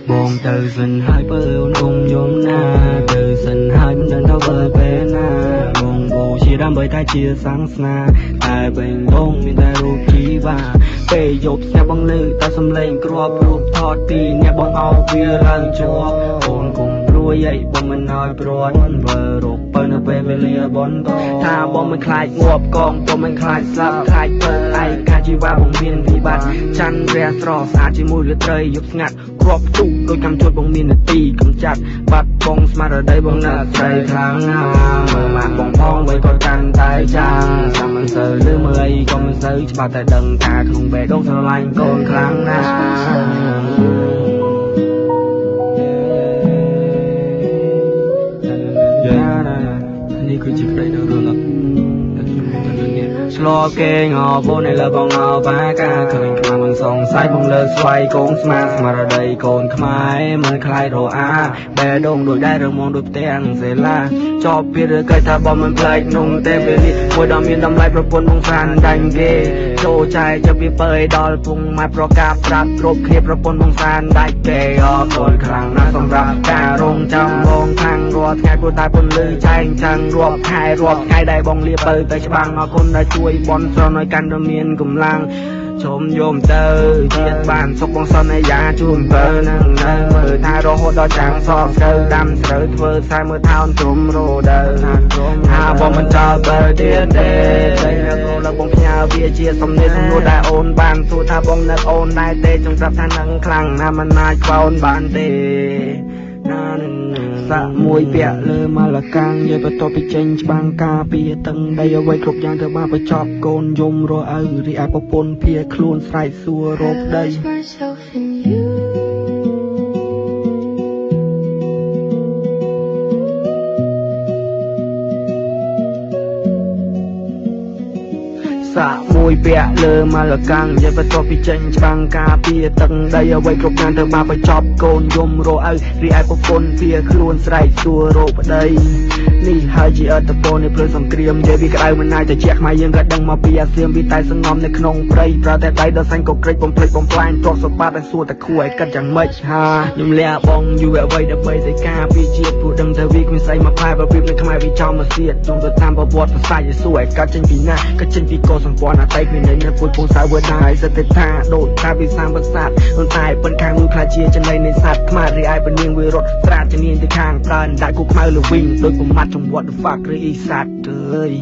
បងទៅសិនហើយបើអូនគង់យំណាទៅសិនហើយមិនដឹងទៅបើពេលណាបងបូជាដើម្បីតែជាសាំងស្នាតែបេងបងមានតែរូបជីវ៉ាពេលយប់ស្ញាប់បងលើតែសំឡេងគ្រាប់រូបថតពីអ្នកបងអោវាឡើងជាប់អូនគង់ព្រួយអីបងមិនឲ្យព្រាត់បើរកបើនៅពេលវេលាបនតថាបងមិនខ្លាចងាប់កងបងមិនខ្លាចស្លាប់ខ្លាចបើឯកាជីវ៉ាបងមានវិបត្តិច័ន្ទរះស្រស់ស្អាតជាមួយរាត្រីយប់ស្ងាត់គ្រាប់ទុកដោយកម្មជុតបងមាននាទីកំចាត់បាត់បងស្មារតីបងនៅស្រីខ្លាំងណាស់មើលម៉ាក់បងផងໄວក៏កាន់តែចាំចាំមិនសូវលឺមើលអីក៏មិនសូវច្បាស់តែដឹងថាក្នុងបេះដូងស្រឡាញ់កូនខ្លាំងណាស់នេះគឺជាក្តីនៅរឿងឆ្លោគេងអបូននៅលើបងអបាកាឃើញខ្មៅមិនសង្ស័យបងលើស្វ័យកូនស្មាស្មារតីកូនខ្មែរមិនខ្លាយរអាបេះដូងដូចដែររមងដូចផ្ទាំងសេឡាចប់ពីឬកែថាបងមិនផ្លែកនំទេពេលនេះមួយដ៏មានតម្លៃប្រពន្ធបងស្រានដាញ់គេចូលចែកទៅពីបើដល់ពុងម៉ែប្រកាសប្រាប់គ្រប់គ្នាប្រពន្ធបងស្រានដាច់គេអរគុណខ្លាំងណាស់សម្រាប់ការរងចាំបងខាងរាល់ថ្ងៃព្រោះតែពន្លឺចែងចាំងរាប់ខែរាប់ថ្ងៃដែលបងលាបើទៅច្បាំងអរគុណដែលជួយបនស្រន់ឲ្យកាន់តែមានកម្លាំងជុំយំទៅជាតិបានសុខបងសន្យាជូនបើនឹងនៅមើលថារហូតដល់ចាំងសក់ស្រូវដាំស្រូវធ្វើខ្សែមើលថោនជុំរោដើថាបងមិនចោលបើទៀតទេតែរកលើបងផ្ញើវាជាសំណេរសំណួរដែលអូនបានសួរថាបងនៅអូនដែរទេចង់ប្រាប់ថានឹងខ្លាំងណាស់មិនអាចខ្វោនបានទេសាក់មួយពាក់លើម៉ាឡកាំងនិយាយបន្ទាប់ពីចេញច្បាំងការពារតឹងដីអ្វីគ្រប់យ៉ាងត្រូវបានបញ្ចប់កូនយំរអៅរីឯប្រពន្ធភៀខ្លួនស្រែកសួររកប្តីសាក់មួយពាក់លើម៉ាឡកាំងនិយាយបន្ទាប់ពីចេញច្បាំងការពារតឹងដីអ្វីគ្រប់យ៉ាងត្រូវបានបញ្ចប់កូនយំរអៅរីឯប្រពន្ធភៀខ្លួនស្រែកសួររកប្តីនេះហើយជាអត្តពលនៃភ្លើងសង្គ្រាមនិយាយពីក្តៅមិនណាយតែជាខ្មែរយើងក៏ដឹងមកពីអាសៀមពីតែសងំនៅក្នុងព្រៃប្រើតែដៃដល់សាញ់ក៏ក្រិចបំភ្លេចបំផ្លាញទ្រព្យសម្បត្តិដែលសួរតែគួរឲ្យគិតយ៉ាងម៉េចហាខ្ញុំលះបងយូរអ្វីដើម្បីតែការពីជាតិព្រោះដឹងថាវាគ្មានស្អីមកផែបើពីខ្មែរវាចំមកសៀតជុំទៅតាមប្រវត្តិសាស្ត្រយេស៊ូឲ្យកាត់ចេញពីណាក៏ចេញពីកោសម្ព័ន្ធអតីតមាននៅពុទ្ធពងសាវឺដែរសិទ្ធិថាដូចថាវិសាមវសាទប៉ុន្តែប៉ុនខាងមួយខ្លះជាចំណៃនៃសត្វខ្មែររីឯពនាងវារត់ត្រាតជំនាញទៅខាងប្រើដាក់គូខ្មៅលើវិញដោយប្រមាត់ចង្វាត់ the fuck ឬអ៊ីសាត់អើយ